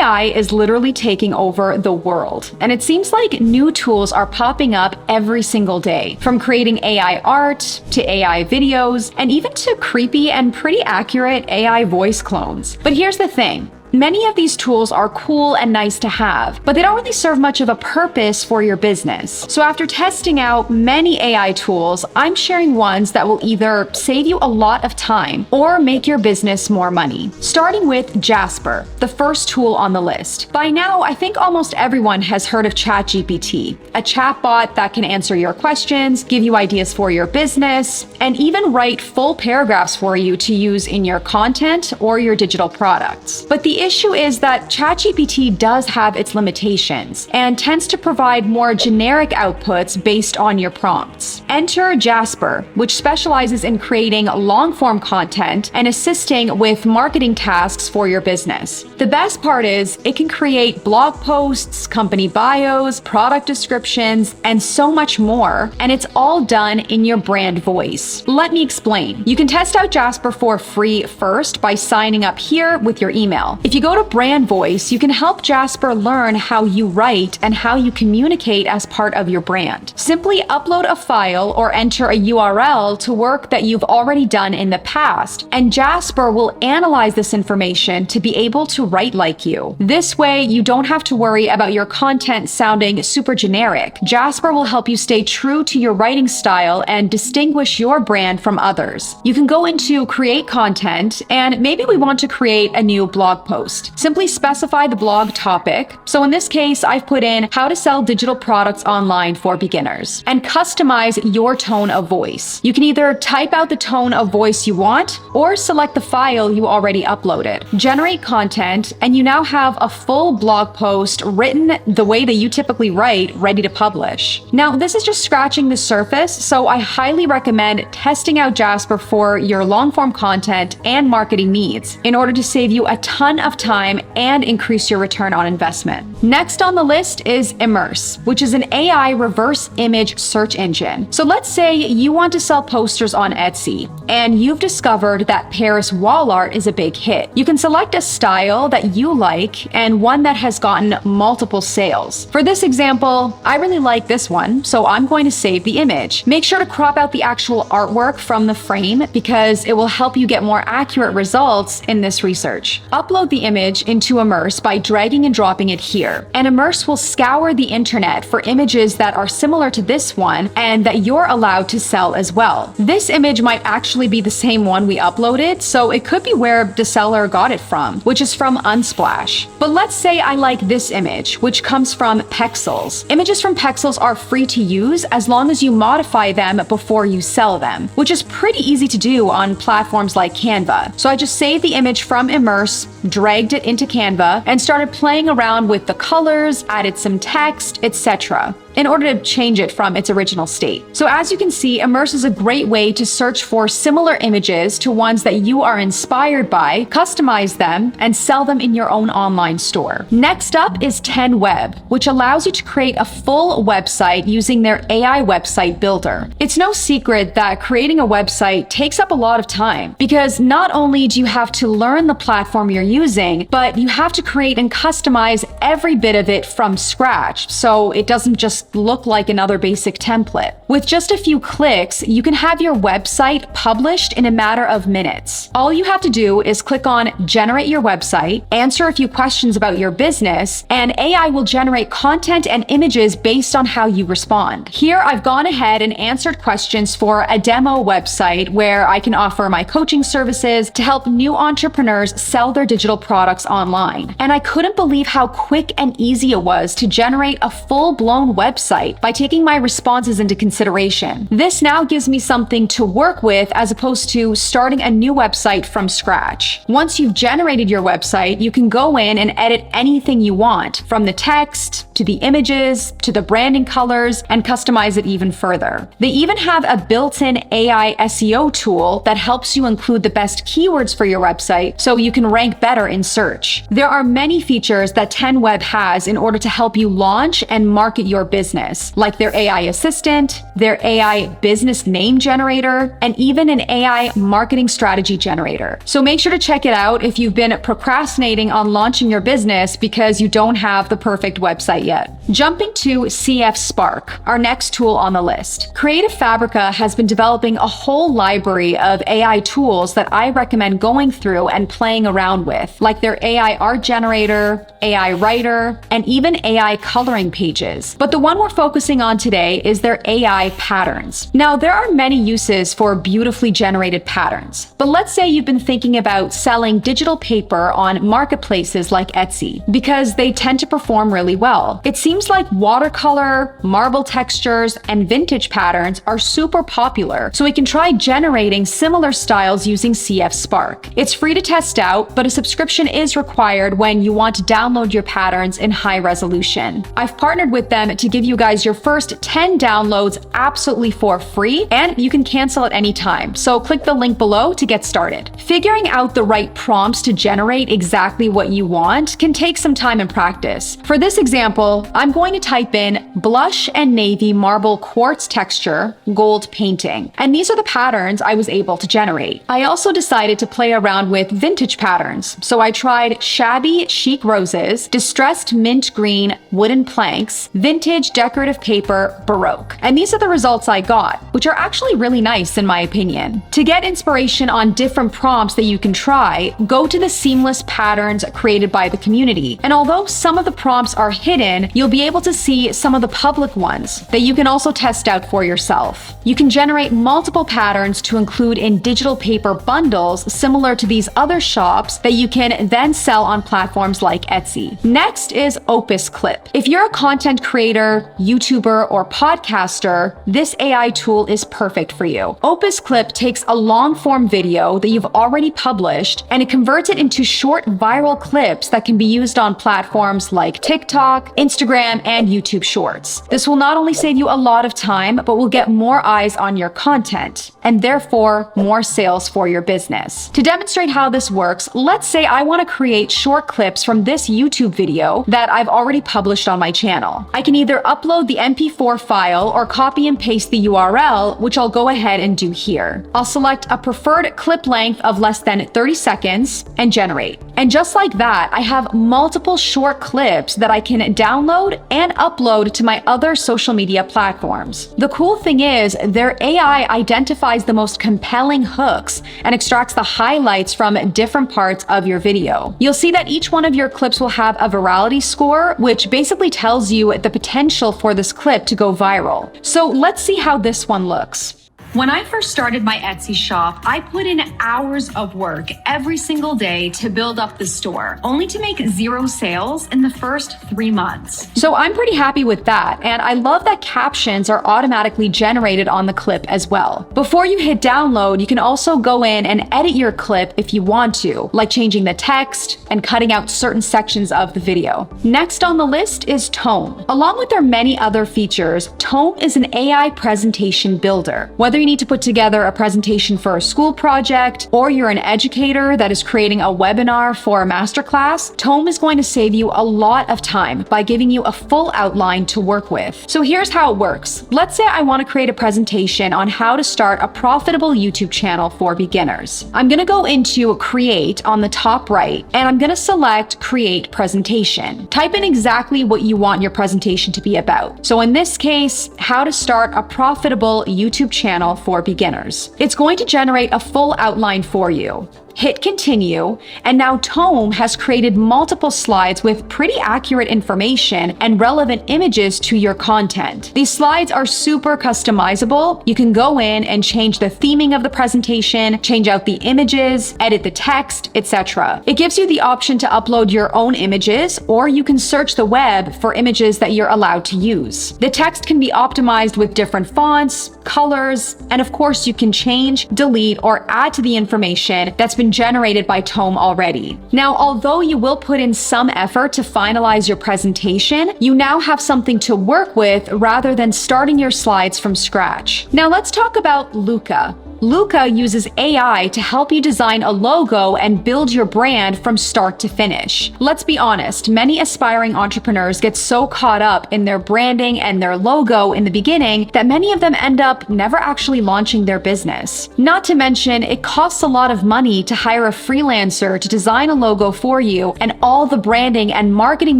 AI is literally taking over the world, and it seems like new tools are popping up every single day, from creating AI art to AI videos, and even to creepy and pretty accurate AI voice clones. But here's the thing. Many of these tools are cool and nice to have, but they don't really serve much of a purpose for your business. So after testing out many AI tools, I'm sharing ones that will either save you a lot of time or make your business more money. Starting with Jasper, the first tool on the list. By now, I think almost everyone has heard of ChatGPT, a chatbot that can answer your questions, give you ideas for your business, and even write full paragraphs for you to use in your content or your digital products. But the issue is that ChatGPT does have its limitations and tends to provide more generic outputs based on your prompts. Enter Jasper, which specializes in creating long-form content and assisting with marketing tasks for your business. The best part is it can create blog posts, company bios, product descriptions, and so much more, and it's all done in your brand voice. Let me explain. You can test out Jasper for free first by signing up here with your email. If you go to Brand Voice, you can help Jasper learn how you write and how you communicate as part of your brand. Simply upload a file or enter a URL to work that you've already done in the past, and Jasper will analyze this information to be able to write like you. This way, you don't have to worry about your content sounding super generic. Jasper will help you stay true to your writing style and distinguish your brand from others. You can go into Create Content, and maybe we want to create a new blog post. Simply specify the blog topic. So in this case, I've put in how to sell digital products online for beginners, and customize your tone of voice. You can either type out the tone of voice you want or select the file you already uploaded. Generate content, and you now have a full blog post written the way that you typically write, ready to publish. Now, this is just scratching the surface, so I highly recommend testing out Jasper for your long-form content and marketing needs in order to save you a ton of time and increase your return on investment. Next on the list is Immerse, which is an AI reverse image search engine. So let's say you want to sell posters on Etsy, and you've discovered that Paris wall art is a big hit. You can select a style that you like and one that has gotten multiple sales. For this example, I really like this one, so I'm going to save the image. Make sure to crop out the actual artwork from the frame because it will help you get more accurate results in this research. Upload the image into Immerse by dragging and dropping it here, and Immerse will scour the internet for images that are similar to this one and that you're allowed to sell as well. This image might actually be the same one we uploaded, so it could be where the seller got it from, which is from Unsplash. But let's say I like this image, which comes from Pexels. Images from Pexels are free to use as long as you modify them before you sell them, which is pretty easy to do on platforms like Canva. So I just saved the image from Immerse, dragged it into Canva, and started playing around with the colors, added some text, etc. in order to change it from its original state. So as you can see, Immerse is a great way to search for similar images to ones that you are inspired by, customize them, and sell them in your own online store. Next up is 10Web, which allows you to create a full website using their AI website builder. It's no secret that creating a website takes up a lot of time because not only do you have to learn the platform you're using, but you have to create and customize every bit of it from scratch so it doesn't just look like another basic template. With just a few clicks, you can have your website published in a matter of minutes. All you have to do is click on Generate Your Website, answer a few questions about your business, and AI will generate content and images based on how you respond. Here, I've gone ahead and answered questions for a demo website where I can offer my coaching services to help new entrepreneurs sell their digital products online. And I couldn't believe how quick and easy it was to generate a full-blown website by taking my responses into consideration. This now gives me something to work with as opposed to starting a new website from scratch. Once you've generated your website, you can go in and edit anything you want, from the text to the images to the branding colors, and customize it even further. They even have a built-in AI SEO tool that helps you include the best keywords for your website so you can rank better in search. There are many features that 10 OpenWeb has in order to help you launch and market your business, like their AI assistant, their AI business name generator, and even an AI marketing strategy generator. So make sure to check it out if you've been procrastinating on launching your business because you don't have the perfect website yet. Jumping to CF Spark, our next tool on the list. Creative Fabrica has been developing a whole library of AI tools that I recommend going through and playing around with, like their AI art generator, AI writer, and even AI coloring pages. But the one we're focusing on today is their AI patterns. Now, there are many uses for beautifully generated patterns, but let's say you've been thinking about selling digital paper on marketplaces like Etsy because they tend to perform really well. It seems like watercolor, marble textures, and vintage patterns are super popular, so we can try generating similar styles using CF Spark. It's free to test out, but a subscription is required when you want to download your patterns in high resolution. I've partnered with them to give you guys your first 10 downloads absolutely for free, and you can cancel at any time. So click the link below to get started. Figuring out the right prompts to generate exactly what you want can take some time and practice. For this example, I'm going to type in blush and navy marble quartz texture, gold painting. And these are the patterns I was able to generate. I also decided to play around with vintage patterns. So I tried shabby chic roses, distressed mint green wooden planks, vintage decorative paper, baroque. And these are the results I got, which are actually really nice in my opinion. To get inspiration on different prompts that you can try, go to the seamless patterns created by the community. And although some of the prompts are hidden, you'll be able to see some of the public ones that you can also test out for yourself. You can generate multiple patterns to include in digital paper bundles similar to these other shops that you can then sell on platforms like Etsy. Next is Opus Clip. If you're a content creator, YouTuber, or podcaster, this AI tool is perfect for you. Opus Clip takes a long-form video that you've already published and it converts it into short viral clips that can be used on platforms like TikTok, Instagram, and YouTube Shorts. This will not only save you a lot of time, but will get more eyes on your content and therefore more sales for your business. To demonstrate how this works, let's say I want to create short clips from this YouTube video that I've already published on my channel. I can either upload the MP4 file or copy and paste the URL, which I'll go ahead and do here. I'll select a preferred clip length of less than 30 seconds and generate. And just like that, I have multiple short clips that I can download and upload to my other social media platforms. The cool thing is, their AI identifies the most compelling hooks and extracts the highlights from different parts of your video. You'll see that each one of your clips will have a virality score, which basically tells you the potential for this clip to go viral. So let's see how this one looks. When I first started my Etsy shop, I put in hours of work every single day to build up the store, only to make 0 sales in the first 3 months. So I'm pretty happy with that, and I love that captions are automatically generated on the clip as well. Before you hit download, you can also go in and edit your clip if you want to, like changing the text and cutting out certain sections of the video. Next on the list is Tome. Along with their many other features, Tome is an AI presentation builder. Whether you need to put together a presentation for a school project, or you're an educator that is creating a webinar for a masterclass, Tome is going to save you a lot of time by giving you a full outline to work with. So here's how it works. Let's say I want to create a presentation on how to start a profitable YouTube channel for beginners. I'm going to go into Create on the top right, and I'm going to select Create Presentation. Type in exactly what you want your presentation to be about. So in this case, how to start a profitable YouTube channel for beginners. It's going to generate a full outline for you. Hit continue, and now Tome has created multiple slides with pretty accurate information and relevant images to your content. These slides are super customizable. You can go in and change the theming of the presentation, change out the images, edit the text, etc. It gives you the option to upload your own images, or you can search the web for images that you're allowed to use. The text can be optimized with different fonts, colors, and of course you can change, delete, or add to the information that's been generated by Tome already. Now, although you will put in some effort to finalize your presentation, you now have something to work with rather than starting your slides from scratch. Now let's talk about Luca. Luca uses AI to help you design a logo and build your brand from start to finish. Let's be honest, many aspiring entrepreneurs get so caught up in their branding and their logo in the beginning that many of them end up never actually launching their business. Not to mention, it costs a lot of money to hire a freelancer to design a logo for you and all the branding and marketing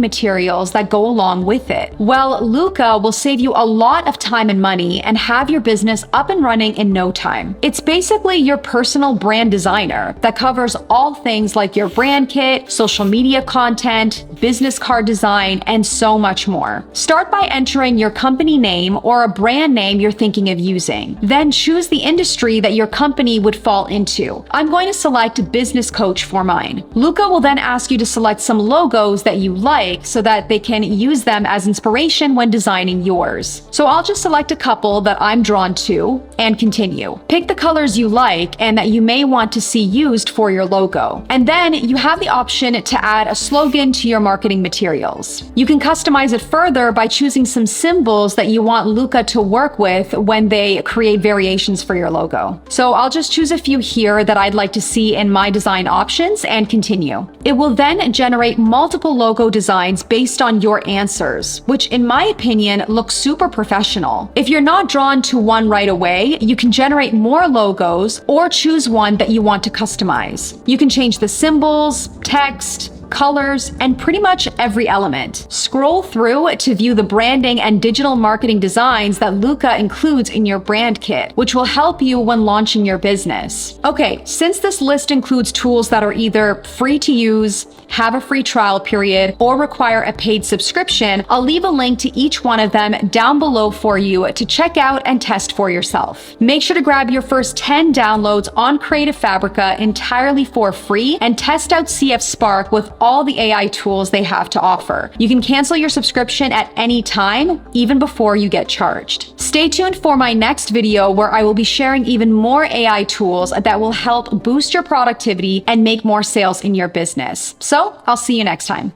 materials that go along with it. Well, Luca will save you a lot of time and money and have your business up and running in no time. It's basically your personal brand designer that covers all things like your brand kit, social media content, business card design, and so much more. Start by entering your company name or a brand name you're thinking of using. Then choose the industry that your company would fall into. I'm going to select business coach for mine. Luca will then ask you to select some logos that you like so that they can use them as inspiration when designing yours. So I'll just select a couple that I'm drawn to and continue. Pick the colors you like and that you may want to see used for your logo. And then you have the option to add a slogan to your marketing materials. You can customize it further by choosing some symbols that you want Luca to work with when they create variations for your logo. So I'll just choose a few here that I'd like to see in my design options and continue. It will then generate multiple logo designs based on your answers, which in my opinion looks super professional. If you're not drawn to one right away, you can generate more logos or choose one that you want to customize. You can change the symbols, text, colors, and pretty much every element. Scroll through to view the branding and digital marketing designs that Luca includes in your brand kit, which will help you when launching your business. Okay, since this list includes tools that are either free to use, have a free trial period, or require a paid subscription, I'll leave a link to each one of them down below for you to check out and test for yourself. Make sure to grab your first 10 downloads on Creative Fabrica entirely for free and test out CF Spark with all the AI tools they have to offer. You can cancel your subscription at any time, even before you get charged. Stay tuned for my next video where I will be sharing even more AI tools that will help boost your productivity and make more sales in your business. So I'll see you next time.